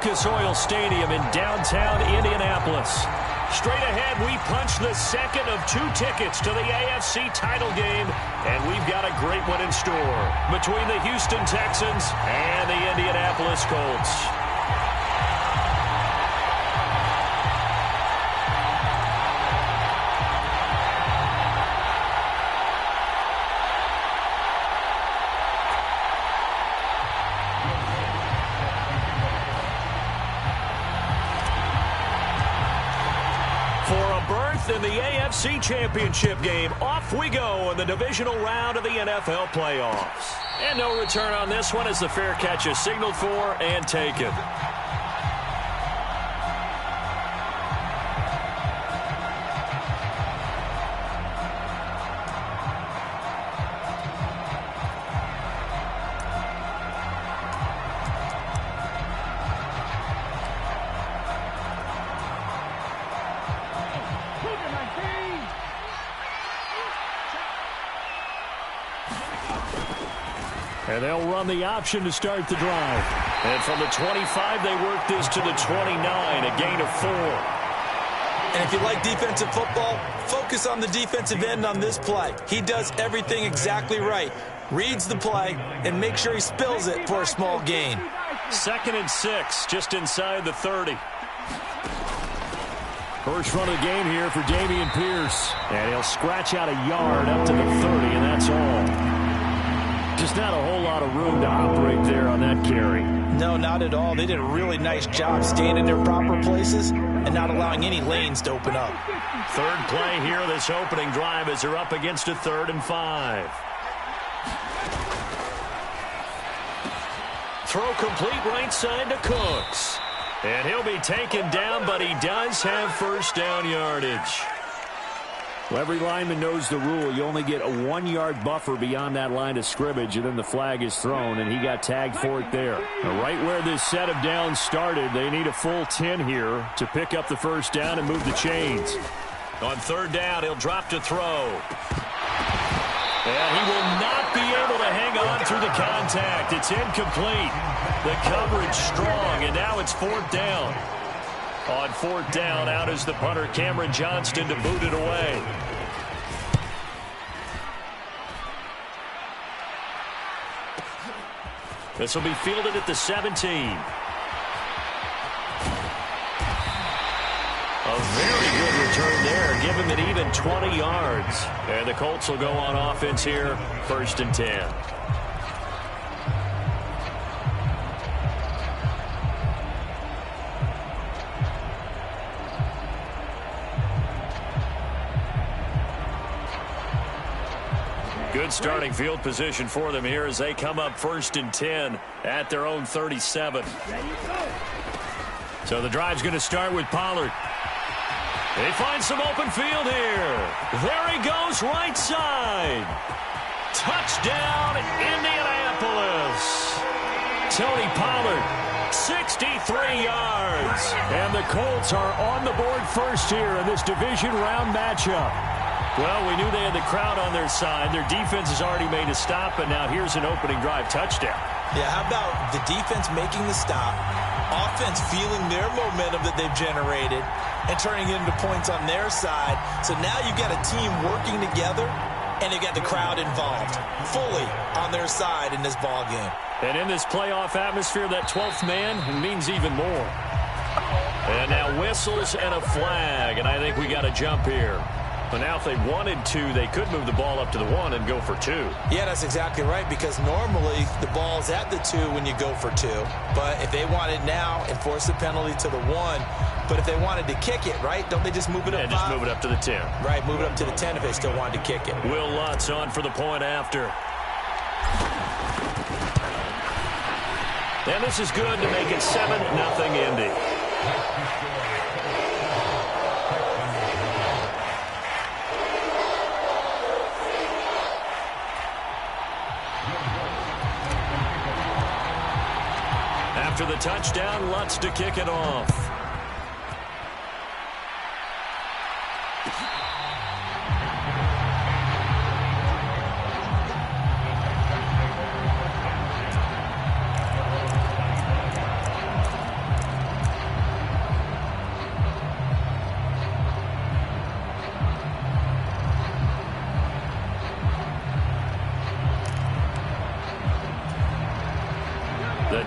Lucas Oil Stadium in downtown Indianapolis. Straight ahead, we punch the second of 2 tickets to the AFC title game, and we've got a great one in store between the Houston Texans and the Indianapolis Colts. In the AFC Championship game, off we go in the divisional round of the NFL playoffs. And no return on this one as the fair catch is signaled for and taken. And they'll run the option to start the drive. And from the 25, they work this to the 29, a gain of 4. And if you like defensive football, focus on the defensive end on this play. He does everything exactly right. Reads the play and makes sure he spills it for a small gain. 2nd and 6, just inside the 30. First run of the game here for Dameon Pierce. And he'll scratch out a yard up to the 30, and that's all. Just not a whole lot of room to operate there on that carry. No, not at all. They did a really nice job staying in their proper places and not allowing any lanes to open up. Third play here, this opening drive, as they're up against a 3rd and 5. Throw complete right side to Cooks. And he'll be taken down, but he does have first down yardage. Well, every lineman knows the rule. You only get a 1-yard buffer beyond that line of scrimmage, and then the flag is thrown, and he got tagged for it there. Now, right where this set of downs started, they need a full 10 here to pick up the first down and move the chains. On 3rd down, he'll drop to throw. And he will not be able to hang on through the contact. It's incomplete. The coverage strong, and now it's 4th down. On 4th down, out is the punter, Cameron Johnston, to boot it away. This will be fielded at the 17. A very good return there. Give him an even 20 yards. And the Colts will go on offense here, 1st and 10. Good starting field position for them here as they come up 1st and 10 at their own 37. So the drive's going to start with Pollard. They find some open field here. There he goes, right side. Touchdown, Indianapolis. Tony Pollard, 63 yards. And the Colts are on the board first here in this division round matchup. Well, we knew they had the crowd on their side. Their defense has already made a stop, and now here's an opening drive touchdown. Yeah, how about the defense making the stop, offense feeling their momentum that they've generated, and turning it into points on their side. So now you've got a team working together, and you've got the crowd involved fully on their side in this ball game. And in this playoff atmosphere, that 12th man means even more. And now whistles and a flag, and I think we got a jump here. But now if they wanted to, they could move the ball up to the 1 and go for 2. Yeah, that's exactly right, because normally the ball's at the 2 when you go for 2. But if they want it now, enforce the penalty to the 1. But if they wanted to kick it, right, don't they just move it up 5? Just move it up to the 10. Right, move it up to the 10 if they still wanted to kick it. Will Lutz on for the point after. And this is good to make it 7-0 Indy. After the touchdown, Lutz to kick it off.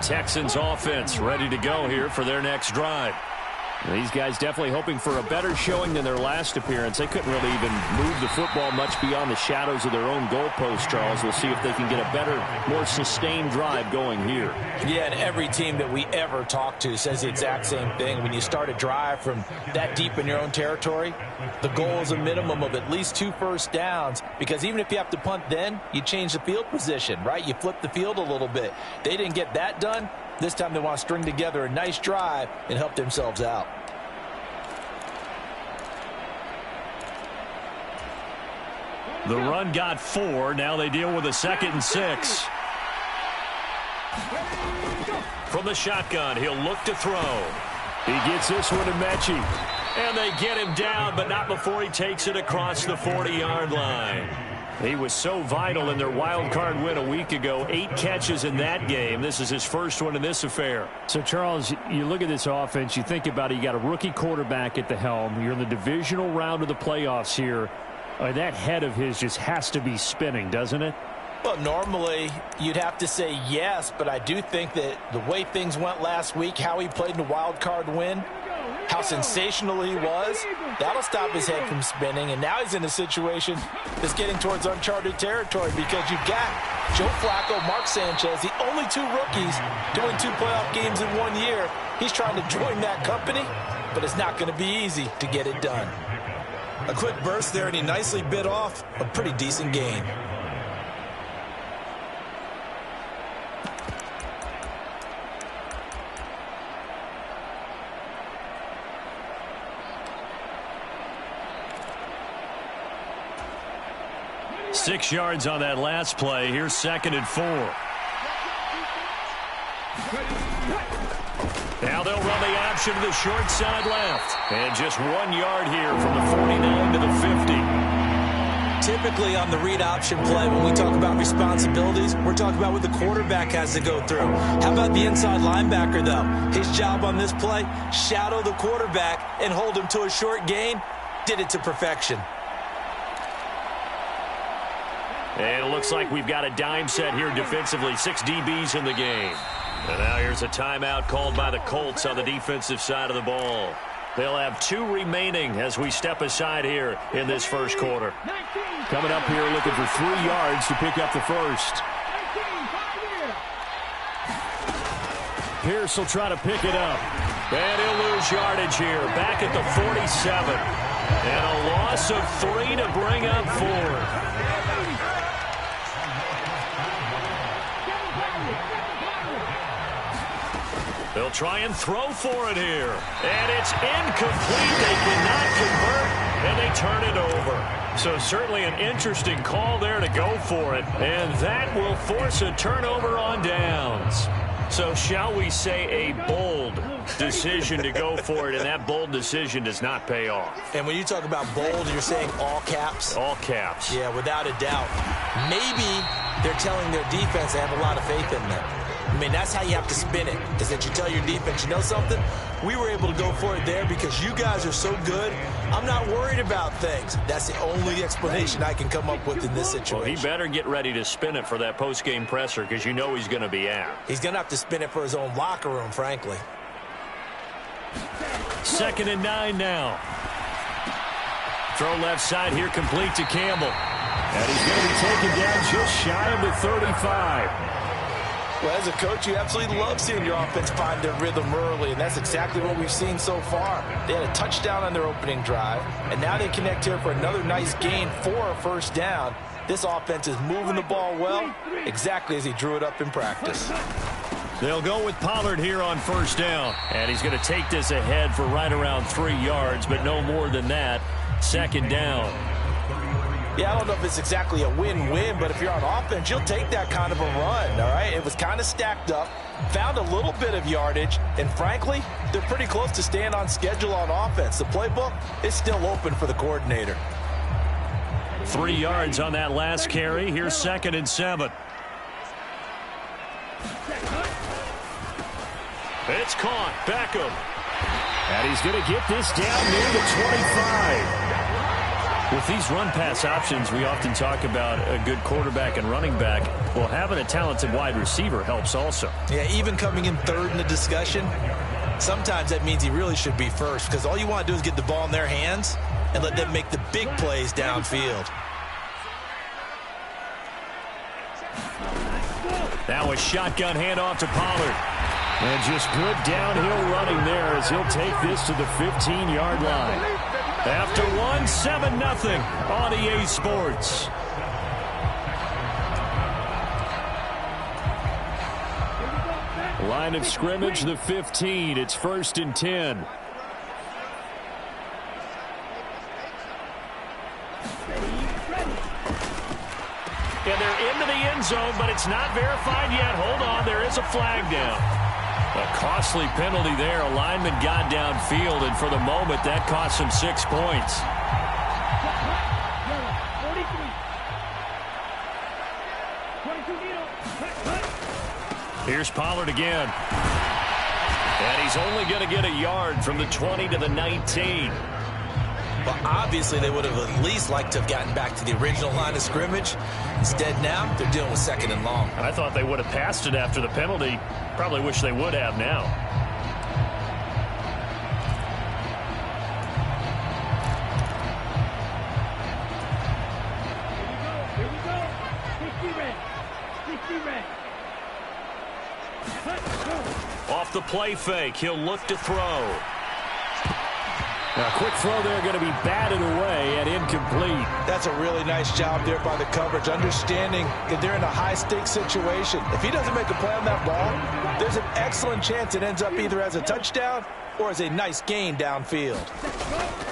Texans offense ready to go here for their next drive. These guys definitely hoping for a better showing than their last appearance. They couldn't really even move the football much beyond the shadows of their own goalpost, Charles. We'll see if they can get a better, more sustained drive going here. Yeah, and every team that we ever talk to says the exact same thing. When you start a drive from that deep in your own territory, the goal is a minimum of at least 2 first downs, because even if you have to punt then, you change the field position, right? You flip the field a little bit. They didn't get that done. This time they want to string together a nice drive and help themselves out. The run got 4. Now they deal with a 2nd and 6. From the shotgun, he'll look to throw. He gets this one to Mechie. And they get him down, but not before he takes it across the 40-yard line. He was so vital in their wild card win a week ago. 8 catches in that game. This is his first one in this affair. So, Charles, you look at this offense, you think about it, you got a rookie quarterback at the helm. You're in the divisional round of the playoffs here. That head of his just has to be spinning, doesn't it? Well, normally you'd have to say yes, but I do think that the way things went last week, how he played in the wild card win, how sensational he was, that'll stop his head from spinning. And now he's in a situation that's getting towards uncharted territory, because you've got Joe Flacco, Mark Sanchez, the only 2 rookies doing 2 playoff games in 1 year. He's trying to join that company, but it's not going to be easy to get it done. A quick burst there, and he nicely bit off a pretty decent gain. Six yards on that last play. Here's 2nd and 4. Now they'll run the option to the short side left. And just 1 yard here from the 49 to the 50. Typically on the read option play, when we talk about responsibilities, we're talking about what the quarterback has to go through. How about the inside linebacker, though? His job on this play, shadow the quarterback and hold him to a short gain. Did it to perfection. And it looks like we've got a dime set here defensively. 6 DBs in the game. And now here's a timeout called by the Colts on the defensive side of the ball. They'll have 2 remaining as we step aside here in this first quarter. Coming up here looking for 3 yards to pick up the first. Pierce will try to pick it up. And he'll lose yardage here. Back at the 47. And a loss of 3 to bring up 4. They'll try and throw for it here. And it's incomplete. They cannot convert, and they turn it over. So certainly an interesting call there to go for it. And that will force a turnover on downs. So shall we say a bold decision to go for it, and that bold decision does not pay off. And when you talk about bold, you're saying all caps? All caps. Yeah, without a doubt. Maybe they're telling their defense they have a lot of faith in them. I mean, that's how you have to spin it, is that you tell your defense, you know something? We were able to go for it there because you guys are so good. I'm not worried about things. That's the only explanation I can come up with in this situation. Well, he better get ready to spin it for that post-game presser, because you know he's going to be out. He's going to have to spin it for his own locker room, frankly. 2nd and 9 now. Throw left side here, complete to Campbell. And he's going to be taken down just shy of the 35. Well, as a coach, you absolutely love seeing your offense find their rhythm early, and that's exactly what we've seen so far. They had a touchdown on their opening drive, and now they connect here for another nice gain for a first down. This offense is moving the ball well, exactly as he drew it up in practice. They'll go with Pollard here on first down, and he's going to take this ahead for right around 3 yards, but no more than that. 2nd down. Yeah, I don't know if it's exactly a win-win, but if you're on offense, you'll take that kind of a run, all right? It was kind of stacked up, found a little bit of yardage, and frankly, they're pretty close to staying on schedule on offense. The playbook is still open for the coordinator. 3 yards on that last carry. Here's 2nd and 7. It's caught. Beckham. And he's going to get this down near the 25. With these run-pass options, we often talk about a good quarterback and running back. Well, having a talented wide receiver helps also. Yeah, even coming in third in the discussion, sometimes that means he really should be first, because all you want to do is get the ball in their hands and let them make the big plays downfield. Now a shotgun handoff to Pollard. And just good downhill running there as he'll take this to the 15-yard line. After one, 7-0 on EA Sports. Line of scrimmage, the 15. It's 1st and 10. And they're into the end zone, but it's not verified yet. Hold on, there is a flag down. A costly penalty there. A lineman got downfield, and for the moment, that cost him 6 points. Here's Pollard again. And he's only going to get a yard from the 20 to the 19. Well, obviously, they would have at least liked to have gotten back to the original line of scrimmage. Instead, now, they're dealing with 2nd and long. I thought they would have passed it after the penalty. Probably wish they would have now. Here we go. 60 red. Off the play fake, he'll look to throw. Now, a quick throw there, going to be batted away and incomplete. That's a really nice job there by the coverage, understanding that they're in a high-stakes situation. If he doesn't make a play on that ball, there's an excellent chance it ends up either as a touchdown or as a nice gain downfield.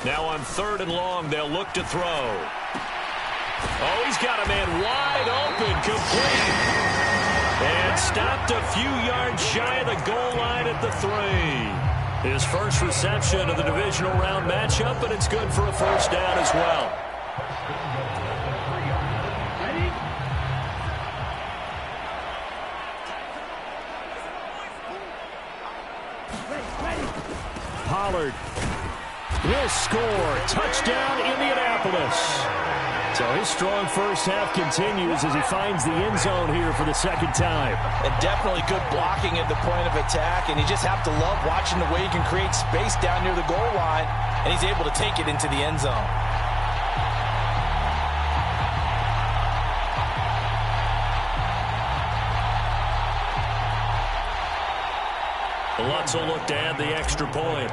Now on 3rd and long, they'll look to throw. Oh, he's got a man wide open, complete. And stopped a few yards shy of the goal line at the 3. His first reception of the divisional round matchup, but it's good for a 1st down as well. Pollard will score. Touchdown, Indianapolis. So his strong first half continues as he finds the end zone here for the 2nd time. And definitely good blocking at the point of attack, and you just have to love watching the way he can create space down near the goal line, and he's able to take it into the end zone. Lutz will look to add the extra point.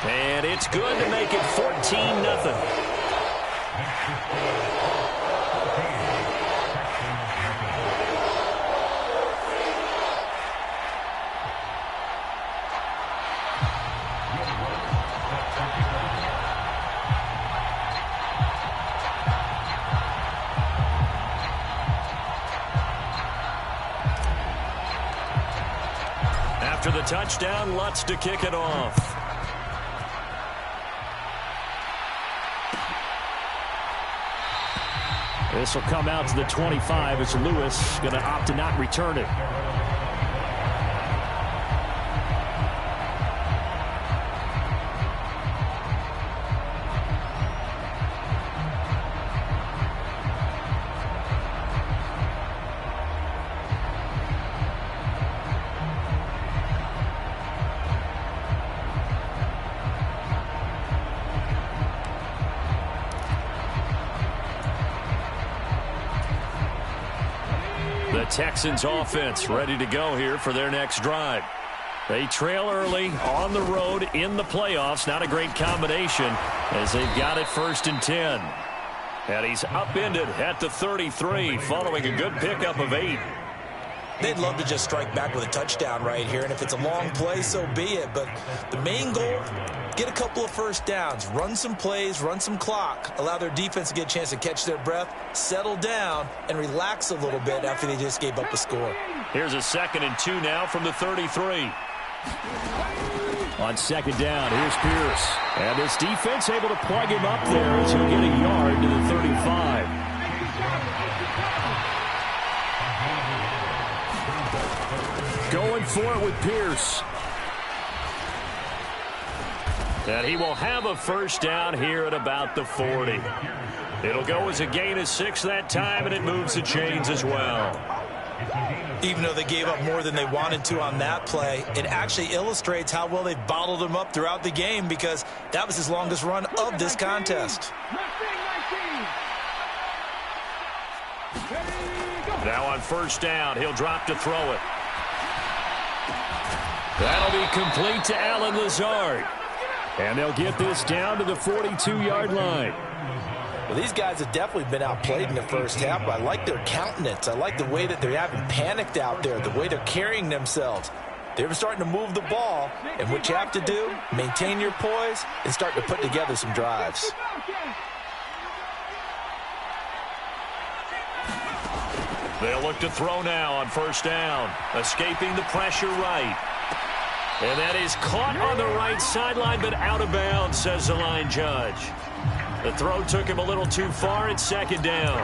And it's good to make it 14-0. After the touchdown, Lutz to kick it off. This will come out to the 25 as Lewis going to opt to not return it. The Texans offense ready to go here for their next drive. They trail early on the road in the playoffs. Not a great combination as they've got it 1st and 10. And he's upended at the 33 following a good pickup of 8. They'd love to just strike back with a touchdown right here, and if it's a long play, so be it. But the main goal, get a couple of 1st downs, run some plays, run some clock, allow their defense to get a chance to catch their breath, settle down, and relax a little bit after they just gave up a score. Here's a 2nd and 2 now from the 33. On 2nd down, here's Pierce. And this defense able to plug him up there as he'll get a yard to the 35. Going for it with Pierce. And he will have a first down here at about the 40. It'll go as a gain of 6 that time, and it moves the chains as well. Even though they gave up more than they wanted to on that play, it actually illustrates how well they've bottled him up throughout the game, because that was his longest run of this contest. Now on first down, he'll drop to throw it. That'll be complete to Allen Lazard. And they'll get this down to the 42-yard line. Well, these guys have definitely been outplayed in the first half, but I like their countenance. I like the way that they haven't panicked out there, the way they're carrying themselves. They're starting to move the ball, and what you have to do, maintain your poise and start to put together some drives. They'll look to throw now on first down, escaping the pressure right. And that is caught on the right sideline, but out of bounds, says the line judge. The throw took him a little too far at second down.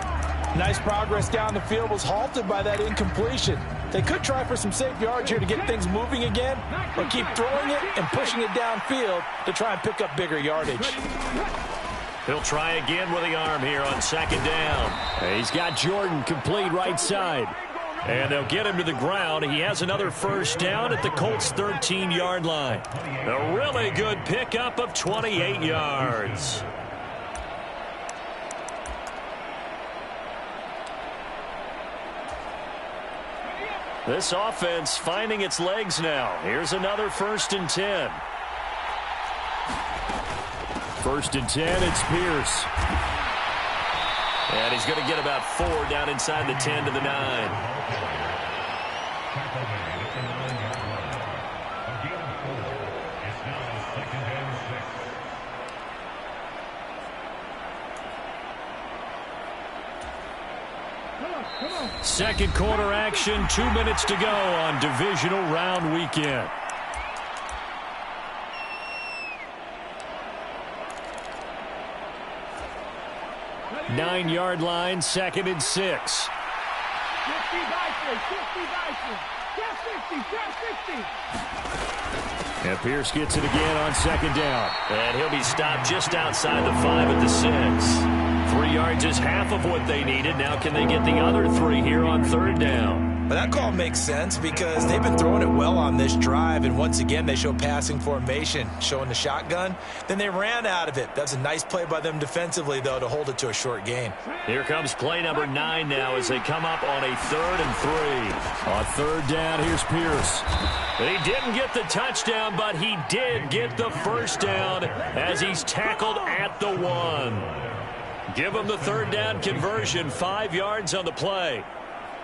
Nice progress down the field was halted by that incompletion. They could try for some safe yards here to get things moving again, or keep throwing it and pushing it downfield to try and pick up bigger yardage. He'll try again with the arm here on second down. He's got Jordan complete right side. And they'll get him to the ground. He has another first down at the Colts' 13-yard line. A really good pickup of 28 yards. This offense finding its legs now. Here's another 1st and 10. 1st and 10, it's Pierce. And he's going to get about 4 down inside the 10 to the 9. Second quarter action, 2 minutes to go on divisional round weekend. Nine-yard line, 2nd and 6. And Pierce gets it again on 2nd down. And he'll be stopped just outside the 5 at the 6. 3 yards is half of what they needed. Now can they get the other 3 here on 3rd down? But that call makes sense because they've been throwing it well on this drive, and once again they show passing formation, showing the shotgun. Then they ran out of it. That's a nice play by them defensively, though, to hold it to a short gain. Here comes play number 9 now as they come up on a 3rd and 3. On 3rd down, here's Pierce. He didn't get the touchdown, but he did get the first down as he's tackled at the 1. Give him the 3rd down conversion, 5 yards on the play.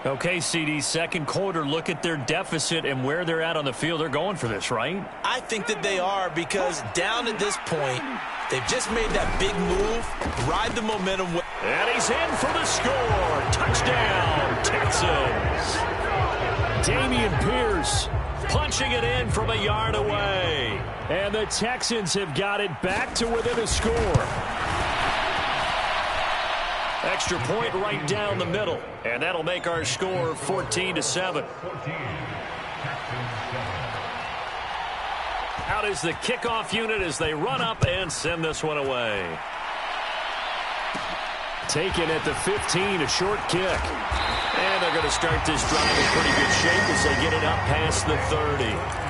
Okay, CD, second quarter, look at their deficit and where they're at on the field. They're going for this, right? I think that they are, because down at this point, they've just made that big move, ride the momentum. And he's in for the score. Touchdown, Texans. Dameon Pierce punching it in from a yard away. And the Texans have got it back to within a score. Extra point right down the middle. And that'll make our score 14-7. Out is the kickoff unit as they run up and send this one away. Taken at the 15, a short kick. And they're going to start this drive in pretty good shape as they get it up past the 30.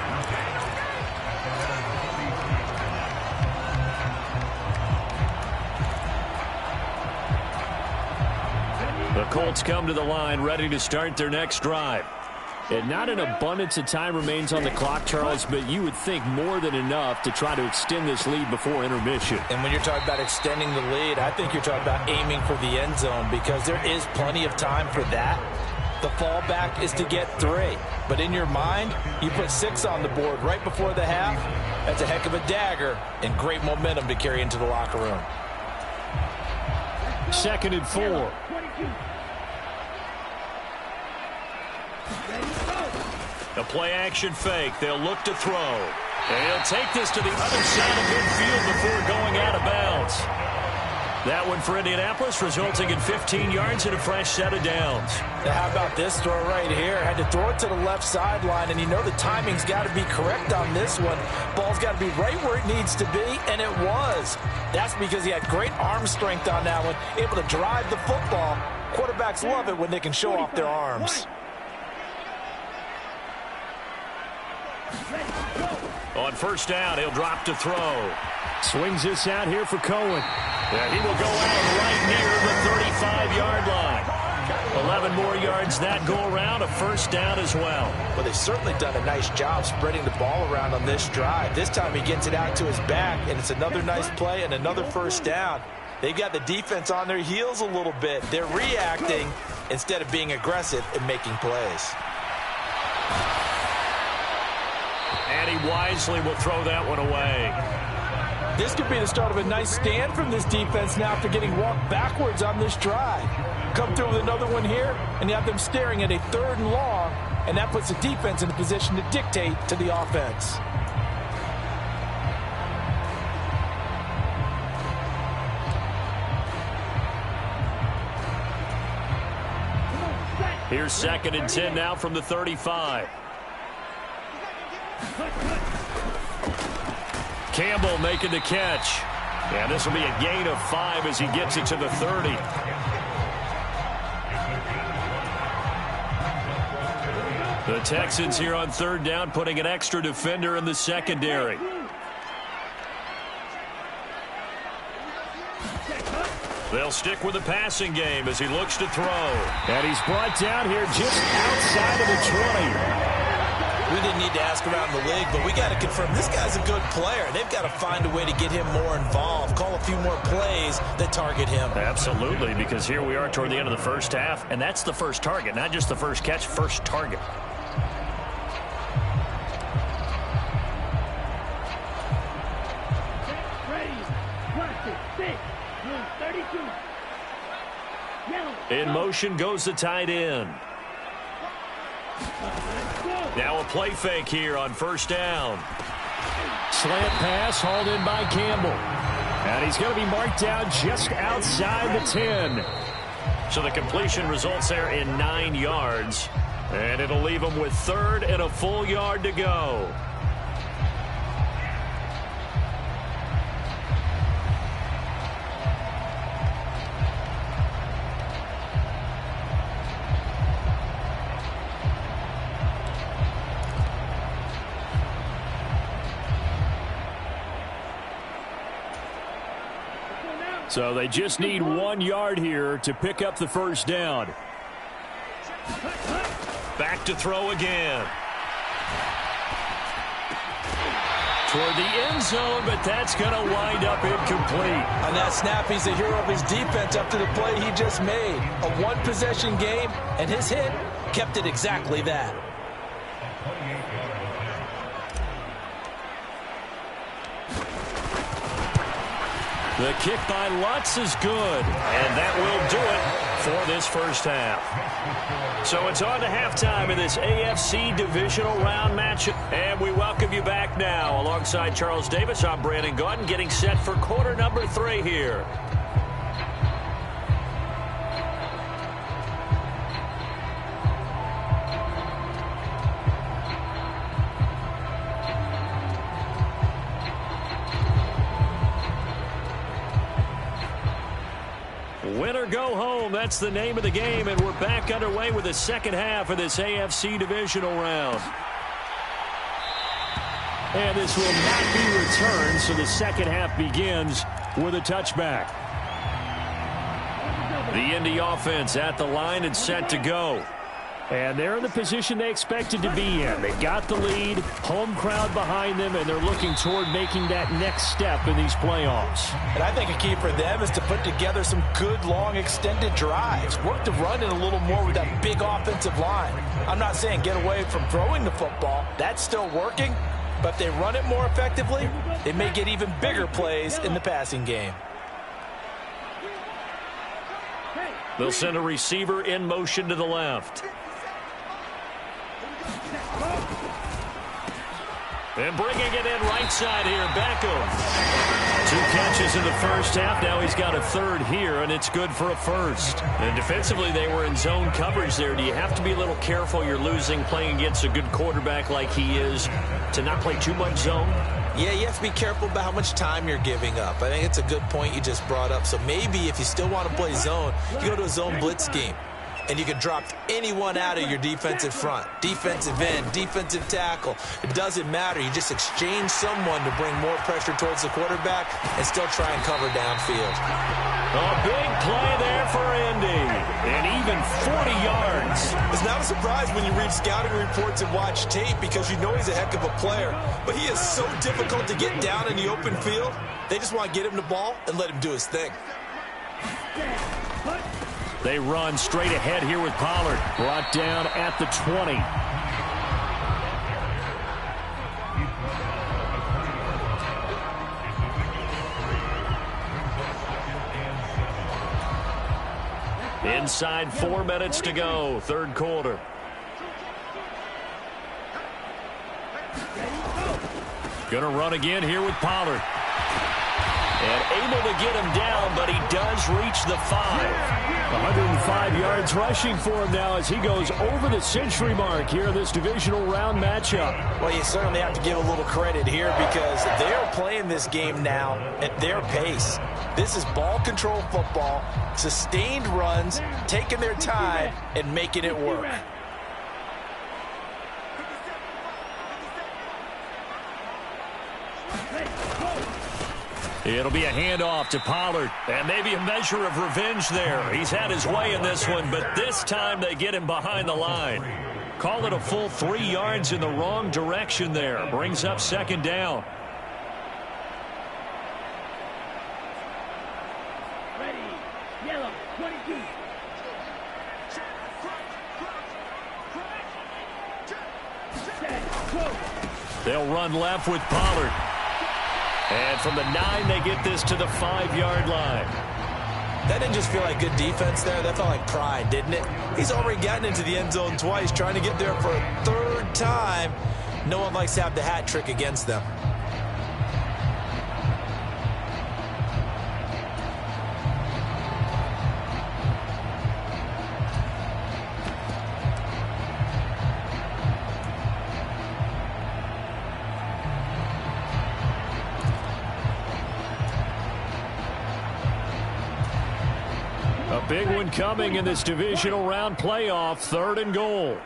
The Colts come to the line ready to start their next drive. And not an abundance of time remains on the clock, Charles, but you would think more than enough to try to extend this lead before intermission. And when you're talking about extending the lead, I think you're talking about aiming for the end zone, because there is plenty of time for that. The fallback is to get 3. But in your mind, you put 6 on the board right before the half. That's a heck of a dagger and great momentum to carry into the locker room. 2nd and 4. A play-action fake. They'll look to throw. And he'll take this to the other side of midfield before going out of bounds. That one for Indianapolis, resulting in 15 yards and a fresh set of downs. Now, how about this throw right here? Had to throw it to the left sideline, and you know the timing's got to be correct on this one. Ball's got to be right where it needs to be, and it was. That's because he had great arm strength on that one, able to drive the football. Quarterbacks love it when they can show off their arms. On first down, he'll drop to throw. Swings this out here for Cohen. Yeah, he will go out right near the 35-yard line. 11 more yards that go around, a first down as well. Well, they've certainly done a nice job spreading the ball around on this drive. This time he gets it out to his back, and it's another nice play and another first down. They've got the defense on their heels a little bit. They're reacting instead of being aggressive and making plays. And he wisely will throw that one away. This could be the start of a nice stand from this defense now after getting walked backwards on this drive. Come through with another one here, and you have them staring at a 3rd and long, and that puts the defense in a position to dictate to the offense. Here's 2nd and 10 now from the 35. Campbell making the catch. And this will be a gain of 5 as he gets it to the 30. The Texans here on 3rd down, putting an extra defender in the secondary. They'll stick with the passing game as he looks to throw. And he's brought down here just outside of the 20. We didn't need to ask around the league, but we got to confirm this guy's a good player. They've got to find a way to get him more involved, call a few more plays that target him. Absolutely, because here we are toward the end of the first half, and that's the first target, not just the first catch, first target. In motion goes the tight end. Now a play fake here on first down. Slant pass hauled in by Campbell. And he's going to be marked down just outside the 10. So the completion results there in 9 yards. And it'll leave him with 3rd and a full yard to go. So they just need 1 yard here to pick up the first down. Back to throw again. Toward the end zone, but that's going to wind up incomplete. On that snap, he's the hero of his defense after the play he just made. A one-possession game, and his hit kept it exactly that. The kick by Lutz is good, and that will do it for this first half. So it's on to halftime in this AFC divisional round matchup, and we welcome you back now. Alongside Charles Davis, I'm Brandon Gaudin, getting set for quarter number 3 here. Win or go home, that's the name of the game, and we're back underway with the second half of this AFC divisional round. And this will not be returned, so the second half begins with a touchback. The Indy offense at the line and set to go. And they're in the position they expected to be in. They've got the lead, home crowd behind them, and they're looking toward making that next step in these playoffs. And I think a key for them is to put together some good, long, extended drives. Work the run in a little more with that big offensive line. I'm not saying get away from throwing the football. That's still working. But if they run it more effectively, they may get even bigger plays in the passing game. They'll send a receiver in motion to the left. And bringing it in right side here, Beckham. 2 catches in the first half. Now he's got a third here, and it's good for a first. And defensively, they were in zone coverage there. Do you have to be a little careful? You're losing playing against a good quarterback like he is to not play too much zone? Yeah, you have to be careful about how much time you're giving up. I think it's a good point you just brought up. So maybe if you still want to play zone, you go to a zone blitz scheme. And you can drop anyone out of your defensive front. Defensive end, defensive tackle. It doesn't matter. You just exchange someone to bring more pressure towards the quarterback and still try and cover downfield. A big play there for Indy. And even 40 yards. It's not a surprise when you read scouting reports and watch tape because you know he's a heck of a player. But he is so difficult to get down in the open field. They just want to get him the ball and let him do his thing. They run straight ahead here with Pollard. Brought down at the 20. Inside 4 minutes to go, third quarter. Gonna run again here with Pollard. And able to get him down, but he does reach the 5. 105 yards rushing for him now as he goes over the century mark here in this divisional round matchup. Well, you certainly have to give a little credit here because they're playing this game now at their pace. This is ball control football, sustained runs, taking their time, and making it work. It'll be a handoff to Pollard, and maybe a measure of revenge there. He's had his way in this one, but this time they get him behind the line. Call it a full 3 yards in the wrong direction there. Brings up second down. Ready, yellow, 22. They'll run left with Pollard. And from the 9, they get this to the 5-yard line. That didn't just feel like good defense there. That felt like pride, didn't it? He's already gotten into the end zone twice, trying to get there for a third time. No one likes to have the hat trick against them. A big one coming in this divisional round playoff, 3rd and goal.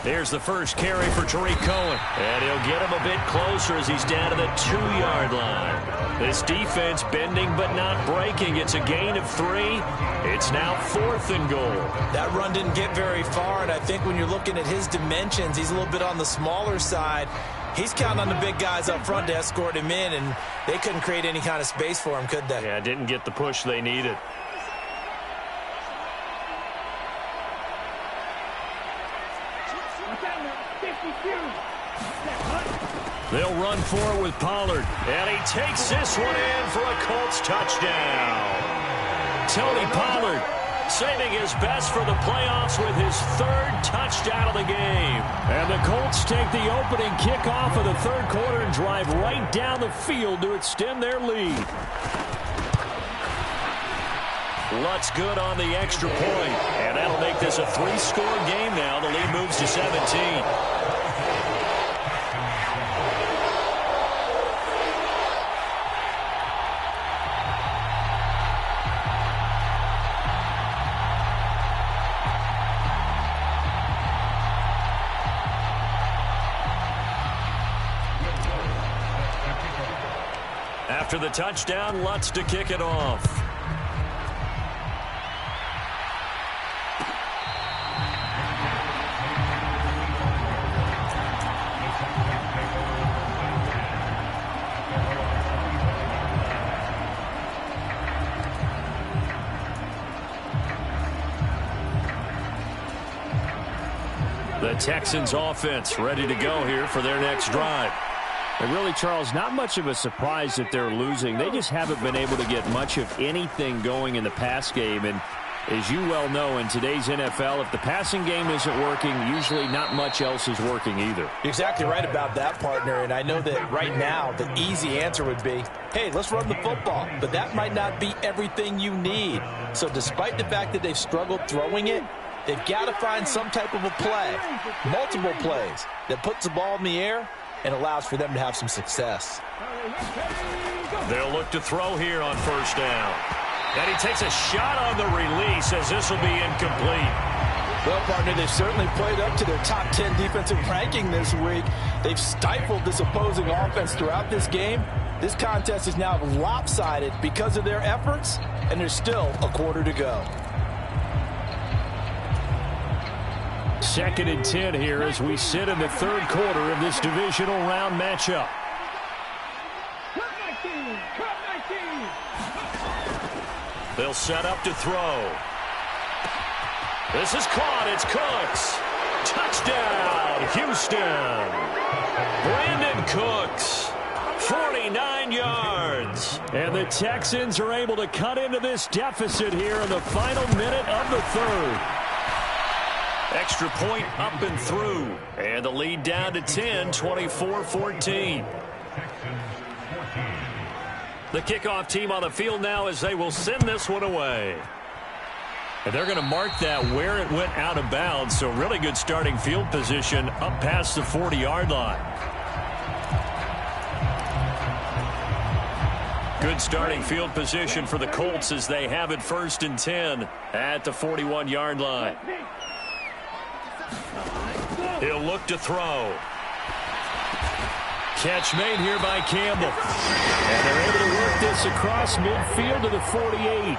Here's the first carry for Tariq Cohen. And he'll get him a bit closer as he's down to the 2-yard line. This defense bending but not breaking. It's a gain of 3. It's now 4th and goal. That run didn't get very far, and I think when you're looking at his dimensions, he's a little bit on the smaller side. He's counting on the big guys up front to escort him in, and they couldn't create any kind of space for him, could they? Yeah, didn't get the push they needed. They'll run forward with Pollard, and he takes this one in for a Colts touchdown. Tony Pollard saving his best for the playoffs with his 3rd touchdown of the game. And the Colts take the opening kickoff of the 3rd quarter and drive right down the field to extend their lead. Lutz good on the extra point, and that'll make this a 3-score game now. The lead moves to 17. After the touchdown, Lutz to kick it off. The Texans offense ready to go here for their next drive. And really, Charles, not much of a surprise that they're losing. They just haven't been able to get much of anything going in the pass game. And As you well know, in today's NFL, if the passing game isn't working, usually not much else is working either. You're exactly right about that, partner. And I know that right now the easy answer would be, hey, let's run the football. But that might not be everything you need. So despite the fact that they've struggled throwing it, they've got to find some type of a play, multiple plays, that puts the ball in the air and allows for them to have some success. They'll look to throw here on first down. And he takes a shot on the release as this will be incomplete. Well, partner, they've certainly played up to their top 10 defensive ranking this week. They've stifled this opposing offense throughout this game. This contest is now lopsided because of their efforts, and there's still a quarter to go. 2nd and 10 here as we sit in the third quarter of this divisional round matchup. They'll set up to throw. This is caught. It's Cooks. Touchdown, Houston. Brandon Cooks, 49 yards. And the Texans are able to cut into this deficit here in the final minute of the third. Extra point up and through. And the lead down to 10, 24-14. The kickoff team on the field now as they will send this one away. And they're going to mark that where it went out of bounds. So really good starting field position up past the 40-yard line. Good starting field position for the Colts as they have it 1st and 10 at the 41-yard line. He'll look to throw. Catch made here by Campbell. And they're able to work this across midfield to the 48.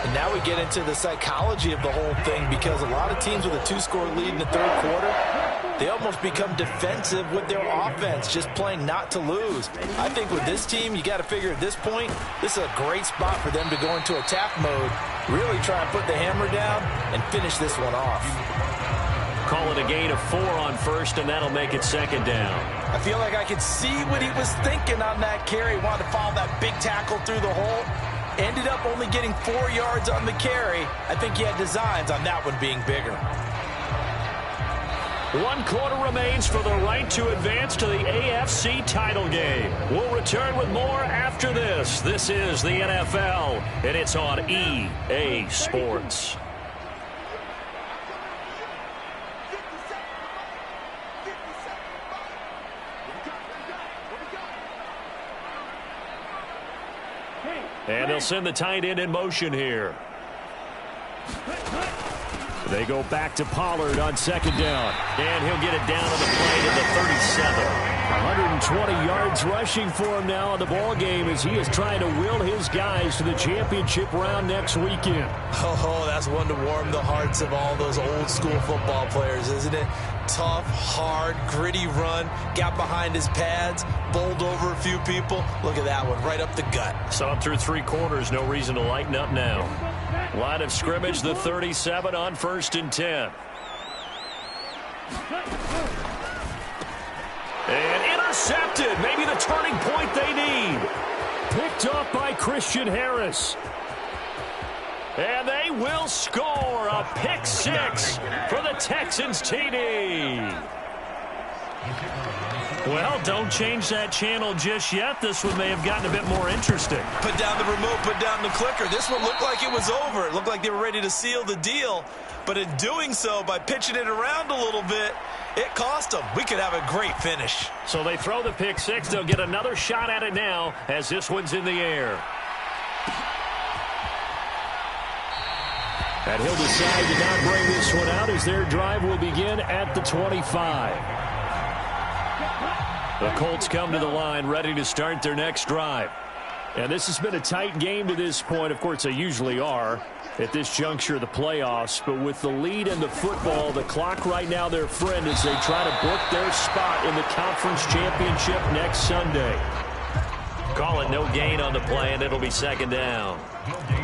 And now we get into the psychology of the whole thing, because a lot of teams with a 2-score lead in the third quarter, they almost become defensive with their offense, just playing not to lose. I think with this team, you got to figure at this point, this is a great spot for them to go into attack mode, really try and put the hammer down and finish this one off. Call it a gain of 4 on first, and that'll make it 2nd down. I feel like I could see what he was thinking on that carry. He wanted to follow that big tackle through the hole. Ended up only getting 4 yards on the carry. I think he had designs on that one being bigger. 1 quarter remains for the right to advance to the AFC title game. We'll return with more after this. This is the NFL, and it's on EA Sports. And they'll send the tight end in motion here. They go back to Pollard on 2nd down. And he'll get it down to the play to the 37. 120 yards rushing for him now in the ball game as he is trying to will his guys to the championship round next weekend. Oh, that's one to warm the hearts of all those old school football players, isn't it? Tough, hard, gritty run, got behind his pads, bowled over a few people. Look at that one, right up the gut. So up through 3 quarters, no reason to lighten up now. Line of scrimmage, the 37 on 1st and 10. And intercepted. Maybe the turning point they need. Picked off by Christian Harris. And they will score a pick 6 for the Texans TD. Well, don't change that channel just yet. This one may have gotten a bit more interesting. Put down the remote, put down the clicker. This one looked like it was over. It looked like they were ready to seal the deal. But in doing so, by pitching it around a little bit, it cost them. We could have a great finish. So they throw the pick 6. They'll get another shot at it now as this one's in the air. And he'll decide to not bring this one out as their drive will begin at the 25. The Colts come to the line ready to start their next drive. And this has been a tight game to this point. Of course, they usually are at this juncture of the playoffs. But with the lead in the football, the clock right now their friend as they try to book their spot in the conference championship next Sunday. Call it no gain on the play, and it'll be 2nd down.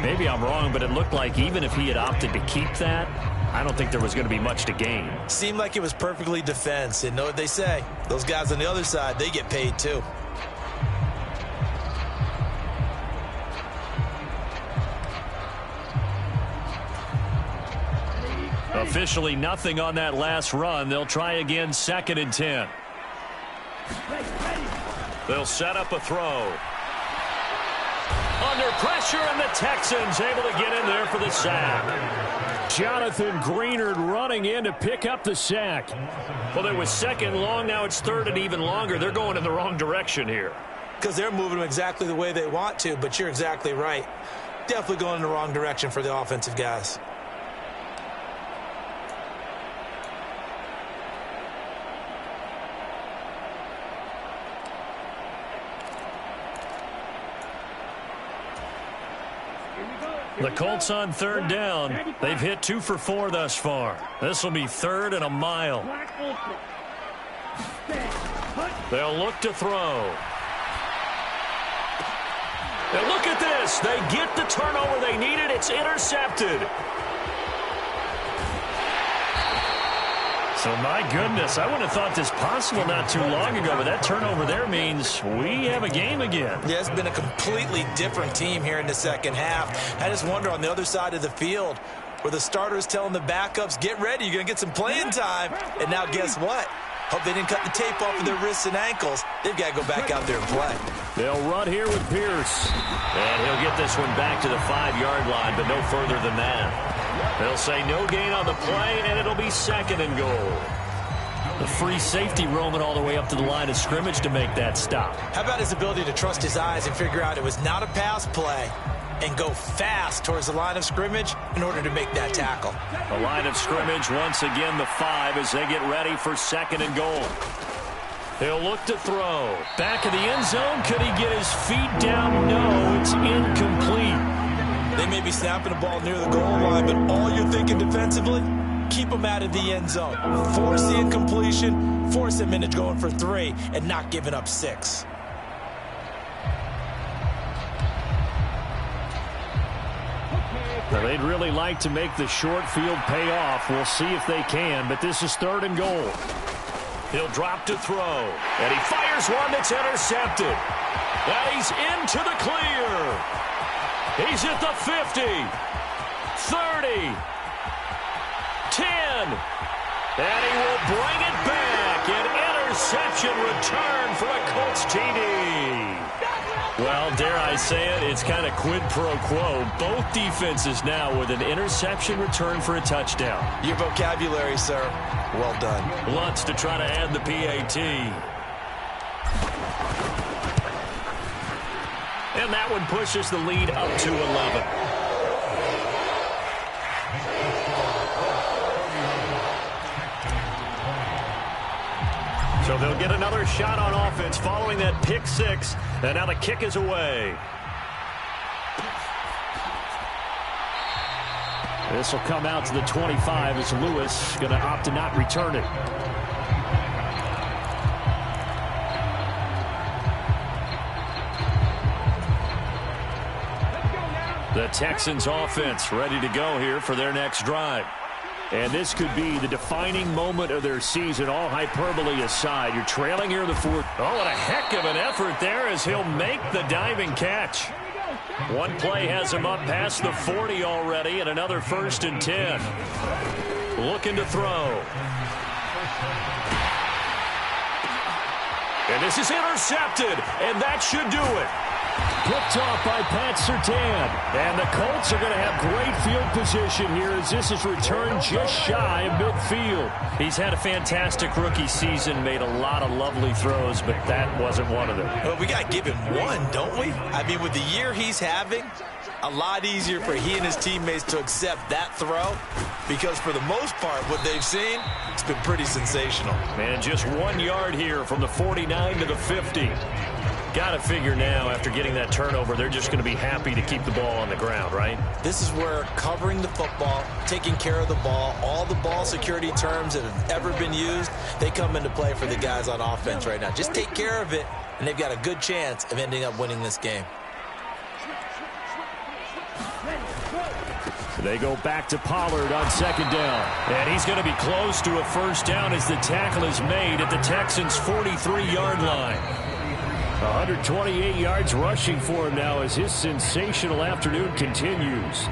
Maybe I'm wrong, but it looked like even if he had opted to keep that, I don't think there was going to be much to gain. Seemed like it was perfectly defense. And know what they say? Those guys on the other side, they get paid too. Officially nothing on that last run. They'll try again 2nd and 10. They'll set up a throw. Under pressure, and the Texans able to get in there for the sack. Jonathan Greenard running in to pick up the sack. Well, it was 2nd long. Now it's 3rd and even longer. They're going in the wrong direction here. Because they're moving them exactly the way they want to, but you're exactly right. Definitely going in the wrong direction for the offensive guys. The Colts on 3rd down. They've hit 2 for 4 thus far. This will be 3rd and a mile. They'll look to throw. And look at this. They get the turnover they needed. It's intercepted. So, my goodness, I wouldn't have thought this possible not too long ago, but that turnover there means we have a game again. Yeah, it's been a completely different team here in the second half. I just wonder on the other side of the field where the starters telling the backups, get ready, you're going to get some playing time. And now guess what? Hope they didn't cut the tape off of their wrists and ankles. They've got to go back out there and play. They'll run here with Pierce. And he'll get this one back to the 5-yard line, but no further than that. They'll say no gain on the play, and it'll be 2nd and goal. The free safety roaming all the way up to the line of scrimmage to make that stop. How about his ability to trust his eyes and figure out it was not a pass play and go fast towards the line of scrimmage in order to make that tackle. The line of scrimmage, once again, the 5 as they get ready for 2nd and goal. He'll look to throw. Back of the end zone. Could he get his feet down? No, it's incomplete. They may be snapping the ball near the goal line, but all you're thinking defensively, keep them out of the end zone. Force the incompletion, force them into going for 3, and not giving up 6. Well, they'd really like to make the short field pay off. We'll see if they can, but this is 3rd and goal. He'll drop to throw, and he fires one that's intercepted. And he's into the clear. He's at the 50, 30, 10, and he will bring it back. An interception return for a Colts TD. Well, dare I say it, it's kind of quid pro quo. Both defenses now with an interception return for a touchdown. Your vocabulary, sir. Well done. Lutz to try to add the PAT. And that one pushes the lead up to 11. So they'll get another shot on offense following that pick 6. And now the kick is away. This will come out to the 25 as Lewis going to opt to not return it. The Texans offense ready to go here for their next drive. And this could be the defining moment of their season, all hyperbole aside. You're trailing here in the 4th. Oh, and a heck of an effort there as he'll make the diving catch. One play has him up past the 40 already, and another 1st and 10. Looking to throw. And this is intercepted, and that should do it. Picked off by Pat Surtain. And the Colts are going to have great field position here as this is returned just shy of midfield. He's had a fantastic rookie season, made a lot of lovely throws, but that wasn't one of them. Well, we got to give him one, don't we? I mean, with the year he's having, a lot easier for he and his teammates to accept that throw because for the most part, what they've seen, it's been pretty sensational. Man, just 1 yard here from the 49 to the 50. Got to figure now, after getting that turnover, they're just going to be happy to keep the ball on the ground, right? This is where covering the football, taking care of the ball, all the ball security terms that have ever been used, they come into play for the guys on offense right now. Just take care of it, and they've got a good chance of ending up winning this game. They go back to Pollard on 2nd down. And he's going to be close to a 1st down as the tackle is made at the Texans' 43-yard line. 128 yards rushing for him now as his sensational afternoon continues.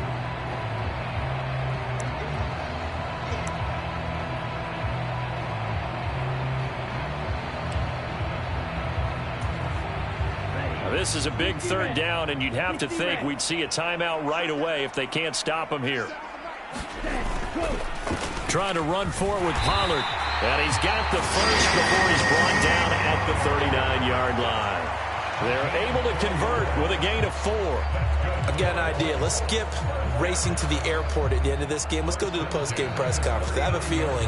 This is a big third down, and you'd have to think we'd see a timeout right away if they can't stop him here. Trying to run for it with Pollard. And he's got the first before he's brought down at the 39-yard line. They're able to convert with a gain of 4. I've got an idea. Let's skip racing to the airport at the end of this game. Let's go to the post-game press conference. I have a feeling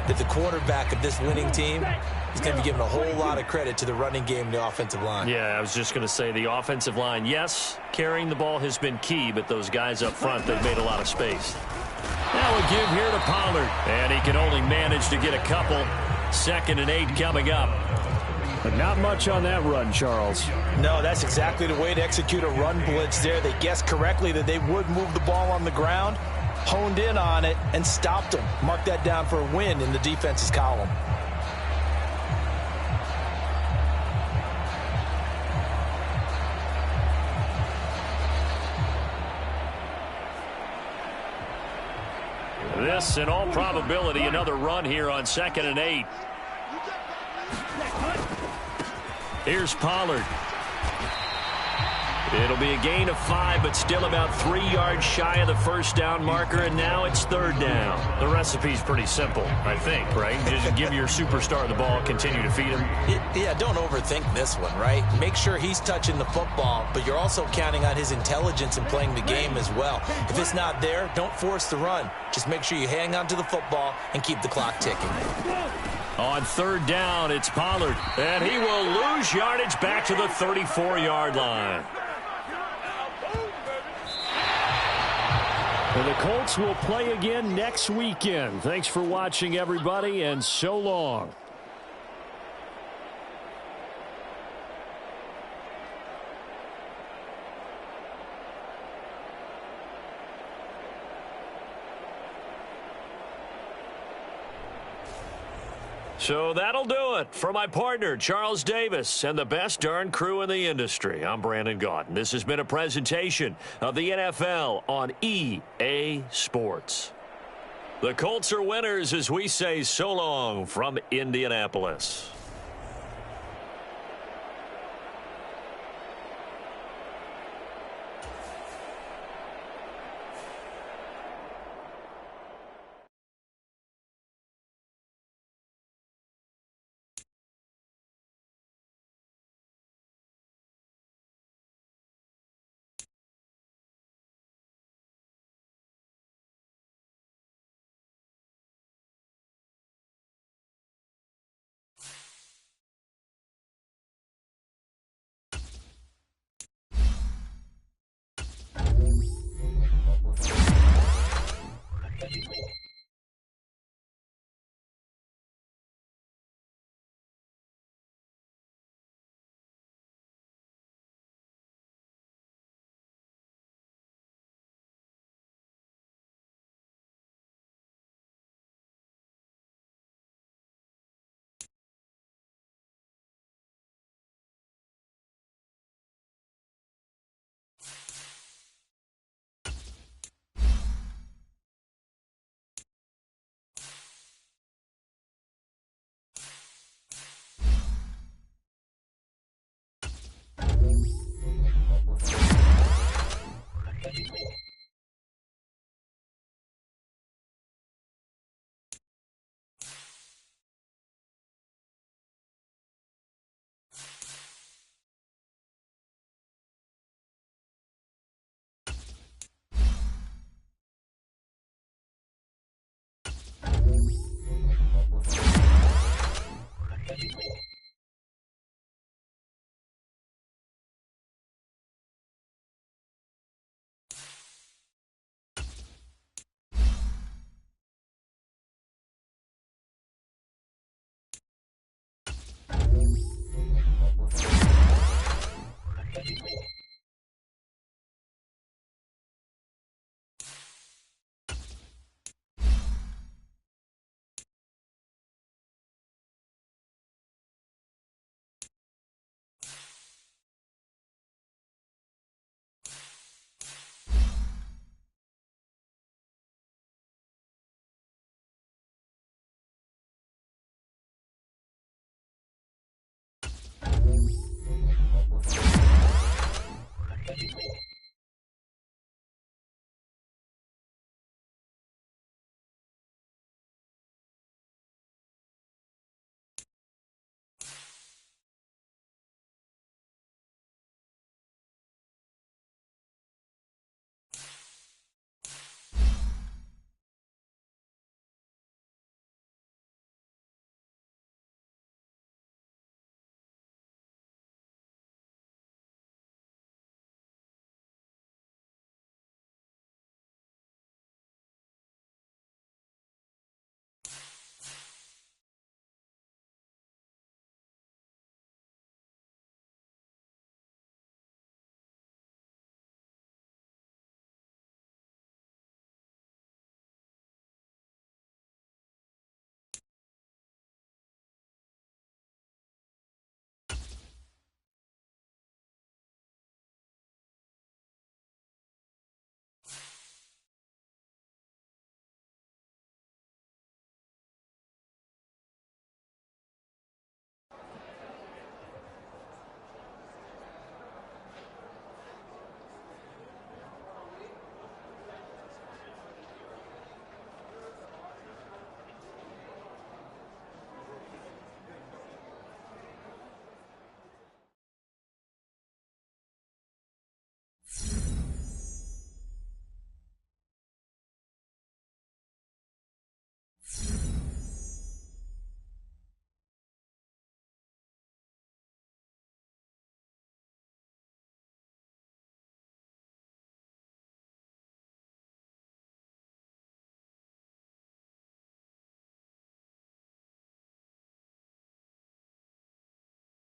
that the quarterback of this winning team is going to be given a whole lot of credit to the running game and the offensive line. Yeah, I was just going to say the offensive line, yes, carrying the ball has been key, but those guys up front, they've made a lot of space. Now a give here to Pollard, and he can only manage to get a couple. 2nd and 8 coming up. But not much on that run, Charles. No, that's exactly the way to execute a run blitz there. They guessed correctly that they would move the ball on the ground, honed in on it, and stopped them. Mark that down for a win in the defense's column. This, in all probability, another run here on 2nd and 8. Here's Pollard. It'll be a gain of 5, but still about 3 yards shy of the first down marker, and now it's 3rd down. The recipe's pretty simple, I think, right? Just give your superstar the ball, continue to feed him. Yeah, don't overthink this one, right? Make sure he's touching the football, but you're also counting on his intelligence in playing the game as well. If it's not there, don't force the run. Just make sure you hang on to the football and keep the clock ticking. On 3rd down, it's Pollard, and he will lose yardage back to the 34-yard line. And the Colts will play again next weekend. Thanks for watching, everybody, and so long. So that'll do it for my partner, Charles Davis, and the best darn crew in the industry. I'm Brandon Gaudin. This has been a presentation of the NFL on EA Sports. The Colts are winners as we say so long from Indianapolis.